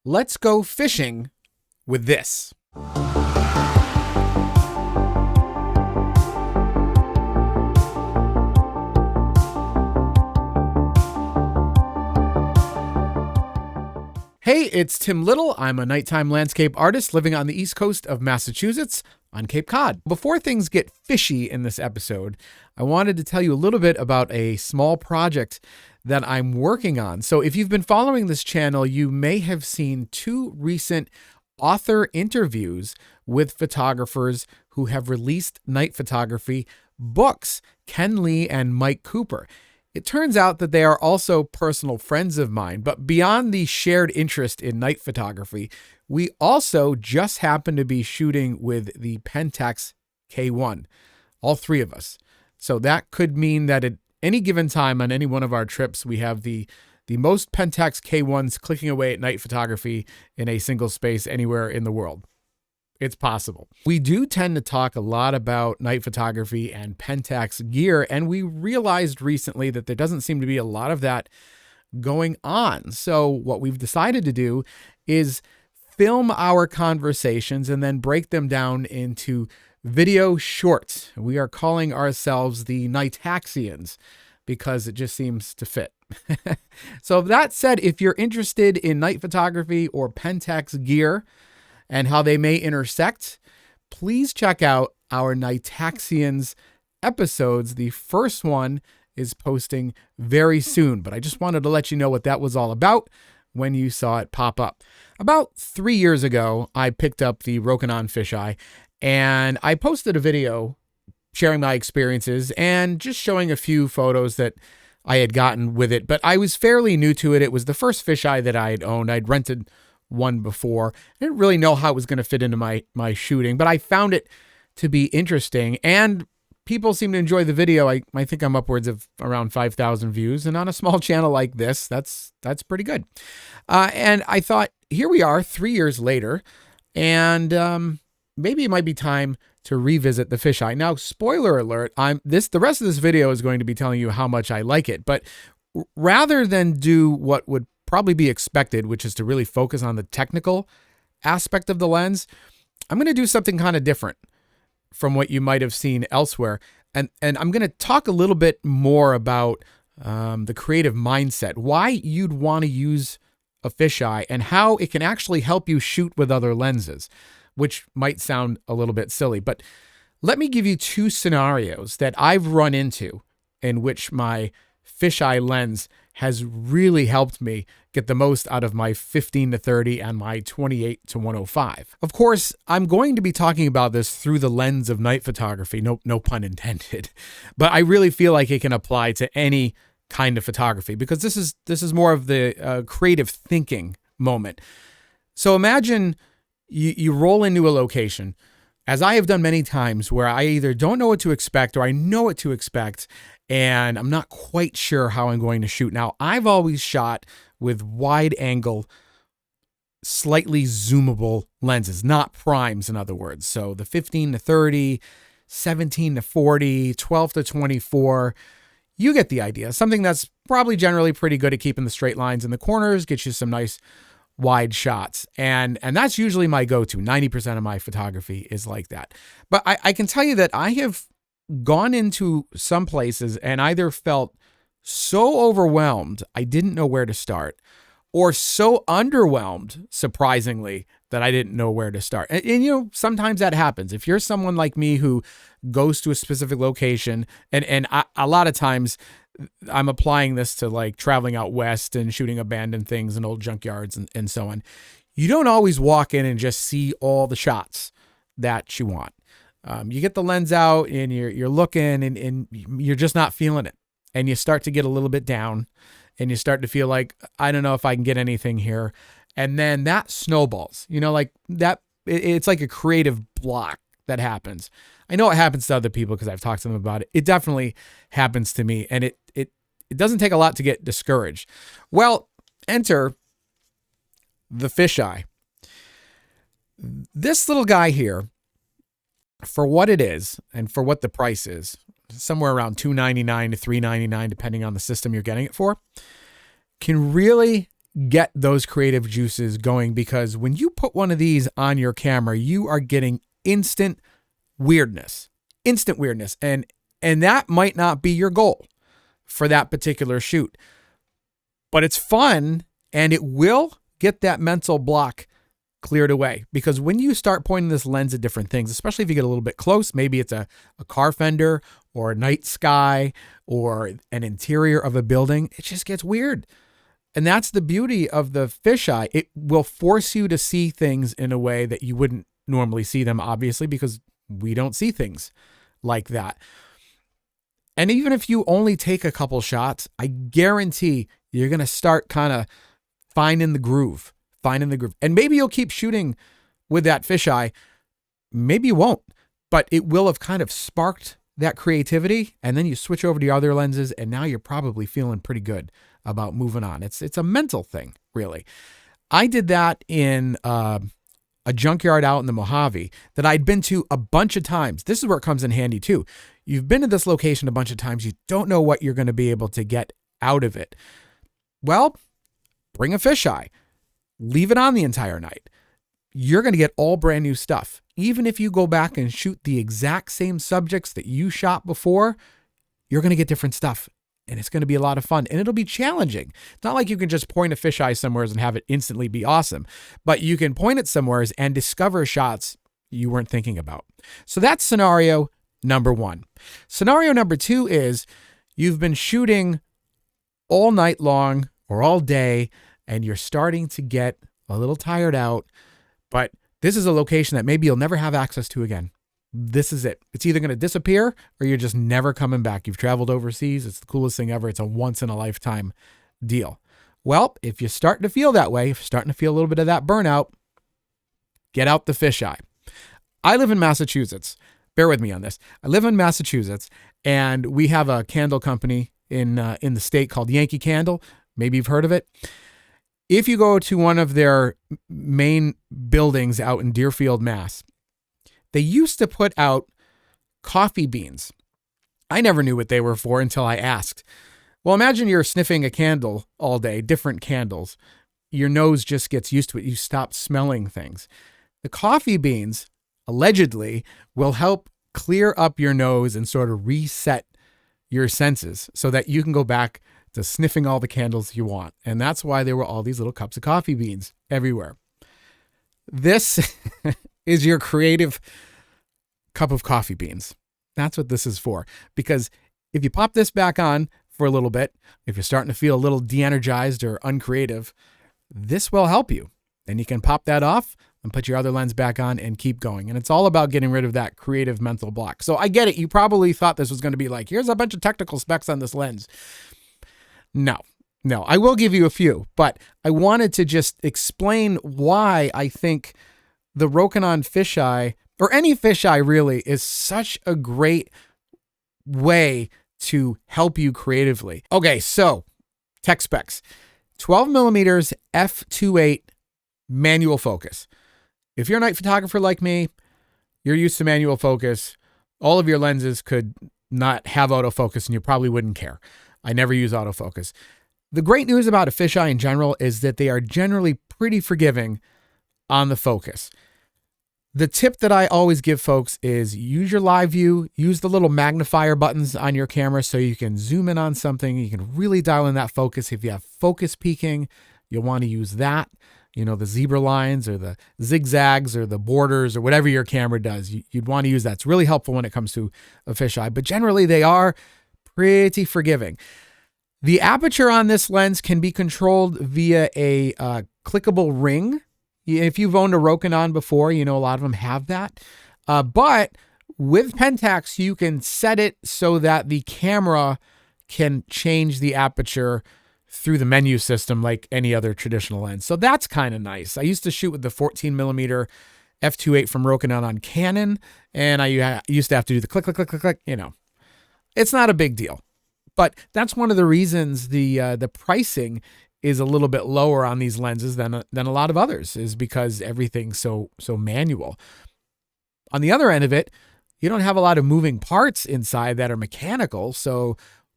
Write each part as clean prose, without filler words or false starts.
Let's go fishing with this. Hey, it's Tim Little. I'm a nighttime landscape artist living on the east coast of Massachusetts on Cape Cod. Before things get fishy in this episode, I wanted to tell you a little bit about a small project that I'm working on. So if you've been following this channel, you may have seen two recent author interviews with photographers who have released night photography books, Ken Lee and Mike Cooper. It turns out that they are also personal friends of mine, but beyond the shared interest in night photography, we also just happen to be shooting with the Pentax K1, all three of us. So that could mean that at any given time on any one of our trips, we have the most Pentax K1s clicking away at night photography in a single space anywhere in the world. It's possible. We do tend to talk a lot about night photography and Pentax gear, and we realized recently that there doesn't seem to be a lot of that going on. So what we've decided to do is film our conversations and then break them down into video shorts. We are calling ourselves the Nightaxians because it just seems to fit. So that said, if you're interested in night photography or Pentax gear and how they may intersect, please check out our Nightaxians episodes. The first one is posting very soon, but I just wanted to let you know what that was all about when you saw it pop up. About 3 years ago, I picked up the Rokinon Fisheye, and I posted a video sharing my experiences and just showing a few photos that I had gotten with it, but I was fairly new to it. It was the first fisheye that I had owned. I'd rented one before. I didn't really know how it was going to fit into my shooting, but I found it to be interesting, and people seem to enjoy the video. I think I'm upwards of around 5,000 views, and on a small channel like this, that's pretty good. And I thought, here we are 3 years later, and maybe it might be time to revisit the fisheye. Now, spoiler alert, the rest of this video is going to be telling you how much I like it, but rather than do what would probably be expected, which is to really focus on the technical aspect of the lens, I'm going to do something kind of different from what you might have seen elsewhere. And I'm going to talk a little bit more about the creative mindset, why you'd want to use a fisheye and how it can actually help you shoot with other lenses, which might sound a little bit silly. But let me give you two scenarios that I've run into in which my fisheye lens has really helped me get the most out of my 15-30 and my 28-105. Of course, I'm going to be talking about this through the lens of night photography, no pun intended, but I really feel like it can apply to any kind of photography because this is more of the creative thinking moment. So imagine you roll into a location, as I have done many times, where I either don't know what to expect or I know what to expect, and I'm not quite sure how I'm going to shoot. Now, I've always shot with wide angle, slightly zoomable lenses, not primes, in other words. So the 15-30, 17-40, 12-24, you get the idea. Something that's probably generally pretty good at keeping the straight lines in the corners, gets you some nice wide shots. And that's usually my go-to. 90% of my photography is like that. But I can tell you that I have gone into some places and either felt so overwhelmed I didn't know where to start, or so underwhelmed, surprisingly, that I didn't know where to start. And you know, sometimes that happens. If you're someone like me who goes to a specific location, and a lot of times I'm applying this to like traveling out west and shooting abandoned things and old junkyards and so on, you don't always walk in and just see all the shots that you want. You get the lens out and you're looking and you're just not feeling it. And you start to get a little bit down and you start to feel like, I don't know if I can get anything here. And then that snowballs, like that. It's like a creative block that happens. I know it happens to other people because I've talked to them about it. It definitely happens to me. And it doesn't take a lot to get discouraged. Well, enter the fisheye. This little guy here, for what it is and for what the price is, somewhere around $299 to $399, depending on the system you're getting it for, can really get those creative juices going, because when you put one of these on your camera, you are getting instant weirdness. And that might not be your goal for that particular shoot, but it's fun and it will get that mental block cleared away. Because when you start pointing this lens at different things, especially if you get a little bit close, maybe it's a car fender or a night sky or an interior of a building, it just gets weird. And that's the beauty of the fisheye. It will force you to see things in a way that you wouldn't normally see them, obviously, because we don't see things like that. And even if you only take a couple shots, I guarantee you're going to start kind of finding the groove. And maybe you'll keep shooting with that fisheye. Maybe you won't, but it will have kind of sparked that creativity. And then you switch over to your other lenses, and now you're probably feeling pretty good about moving on. It's a mental thing, really. I did that in a junkyard out in the Mojave that I'd been to a bunch of times. This is where it comes in handy too. You've been to this location a bunch of times. You don't know what you're going to be able to get out of it. Well, bring a fisheye. Leave it on the entire night. You're going to get all brand new stuff. Even if you go back and shoot the exact same subjects that you shot before, you're going to get different stuff. And it's going to be a lot of fun, and it'll be challenging. It's not like you can just point a fisheye somewhere and have it instantly be awesome, but you can point it somewhere and discover shots you weren't thinking about. So that's scenario number one. Scenario number two is you've been shooting all night long or all day, and you're starting to get a little tired out, but this is a location that maybe you'll never have access to again. This is it. It's either going to disappear or you're just never coming back. You've traveled overseas. It's the coolest thing ever. It's a once in a lifetime deal. Well, if you're starting to feel that way, if you're starting to feel a little bit of that burnout, get out the fisheye. I live in Massachusetts. Bear with me on this. I live in Massachusetts, and we have a candle company in the state called Yankee Candle. Maybe you've heard of it. If you go to one of their main buildings out in Deerfield, Mass., they used to put out coffee beans. I never knew what they were for until I asked. Well, imagine you're sniffing a candle all day, different candles. Your nose just gets used to it. You stop smelling things. The coffee beans, allegedly, will help clear up your nose and sort of reset your senses so that you can go back to sniffing all the candles you want. And that's why there were all these little cups of coffee beans everywhere. This is your creative cup of coffee beans. That's what this is for. Because if you pop this back on for a little bit, if you're starting to feel a little de-energized or uncreative, this will help you. And you can pop that off and put your other lens back on and keep going. And it's all about getting rid of that creative mental block. So I get it. You probably thought this was going to be like, here's a bunch of technical specs on this lens. No, I will give you a few, but I wanted to just explain why I think the Rokinon Fisheye, or any fisheye really, is such a great way to help you creatively. Okay, so tech specs. 12 millimeters f2.8 manual focus. If you're a night photographer like me, you're used to manual focus. All of your lenses could not have autofocus and you probably wouldn't care. I never use autofocus. The great news about a fisheye in general is that they are generally pretty forgiving on the focus. The tip that I always give folks is use your live view, use the little magnifier buttons on your camera so you can zoom in on something. You can really dial in that focus. If you have focus peaking, you'll want to use that. You know, the zebra lines or the zigzags or the borders or whatever your camera does, you'd want to use that. It's really helpful when it comes to a fisheye, but generally they are pretty forgiving. The aperture on this lens can be controlled via a clickable ring. If you've owned a Rokinon before, you know a lot of them have that. But with Pentax, you can set it so that the camera can change the aperture through the menu system like any other traditional lens. So that's kind of nice. I used to shoot with the 14 millimeter f2.8 from Rokinon on Canon, and I used to have to do the click, click, click, click, click. You know, it's not a big deal. But that's one of the reasons the pricing is a little bit lower on these lenses than a lot of others, is because everything's so manual. On the other end of it, you don't have a lot of moving parts inside that are mechanical, so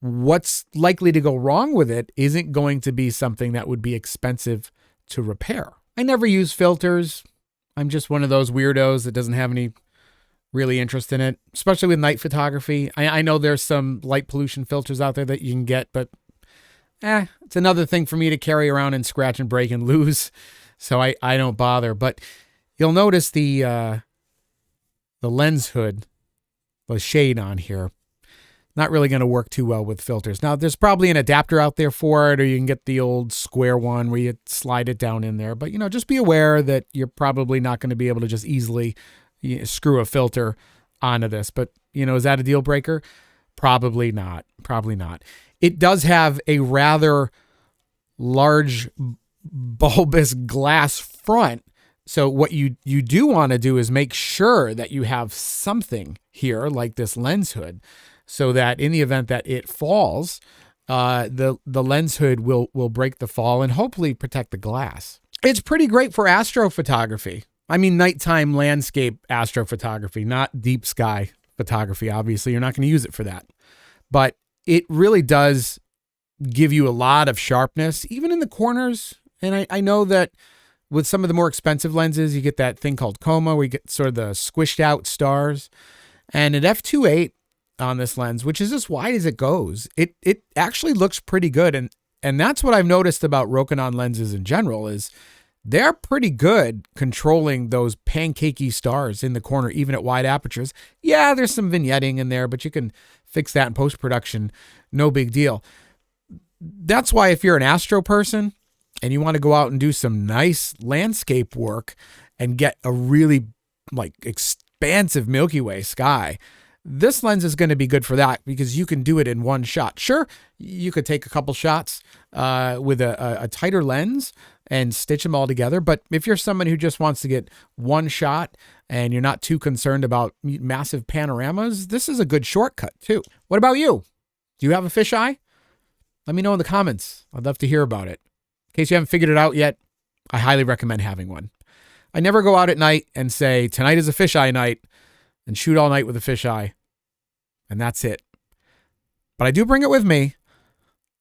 what's likely to go wrong with it isn't going to be something that would be expensive to repair. I never use filters. I'm just one of those weirdos that doesn't have any really interest in it, especially with night photography. I know there's some light pollution filters out there that you can get, but it's another thing for me to carry around and scratch and break and lose. So I don't bother. But you'll notice the lens hood, the shade on here, not really going to work too well with filters. Now, there's probably an adapter out there for it, or you can get the old square one where you slide it down in there. But, just be aware that you're probably not going to be able to just easily screw a filter onto this. But, is that a deal breaker? Probably not. Probably not. It does have a rather large bulbous glass front. So what you do want to do is make sure that you have something here like this lens hood, so that in the event that it falls, the lens hood will break the fall and hopefully protect the glass. It's pretty great for astrophotography. I mean, nighttime landscape astrophotography, not deep sky photography. Obviously, you're not going to use it for that. But it really does give you a lot of sharpness, even in the corners. And I know that with some of the more expensive lenses, you get that thing called coma, where you get sort of the squished out stars. And at f2.8 on this lens, which is as wide as it goes, it actually looks pretty good. And that's what I've noticed about Rokinon lenses in general, is they're pretty good controlling those pancakey stars in the corner, even at wide apertures. Yeah, there's some vignetting in there, but you can fix that in post-production. No big deal. That's why if you're an astro person and you want to go out and do some nice landscape work and get a really expansive Milky Way sky, this lens is going to be good for that, because you can do it in one shot. Sure, you could take a couple shots with a tighter lens and stitch them all together. But if you're someone who just wants to get one shot and you're not too concerned about massive panoramas, this is a good shortcut too. What about you? Do you have a fisheye? Let me know in the comments. I'd love to hear about it. In case you haven't figured it out yet, I highly recommend having one. I never go out at night and say, tonight is a fisheye night, and shoot all night with a fisheye. And that's it. But I do bring it with me.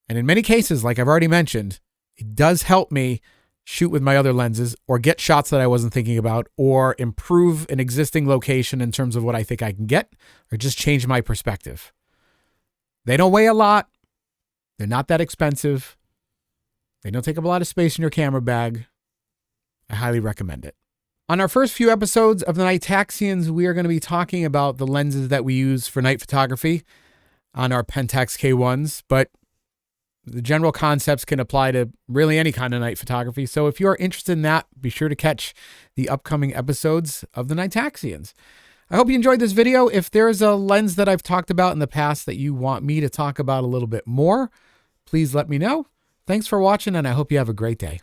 And in many cases, like I've already mentioned, it does help me shoot with my other lenses, or get shots that I wasn't thinking about, or improve an existing location in terms of what I think I can get, or just change my perspective. They don't weigh a lot. They're not that expensive. They don't take up a lot of space in your camera bag. I highly recommend it. On our first few episodes of the Nigtaxians, we are going to be talking about the lenses that we use for night photography on our Pentax K1s, but the general concepts can apply to really any kind of night photography. So if you are interested in that, be sure to catch the upcoming episodes of the Nigtaxians. I hope you enjoyed this video. If there's a lens that I've talked about in the past that you want me to talk about a little bit more, please let me know. Thanks for watching, and I hope you have a great day.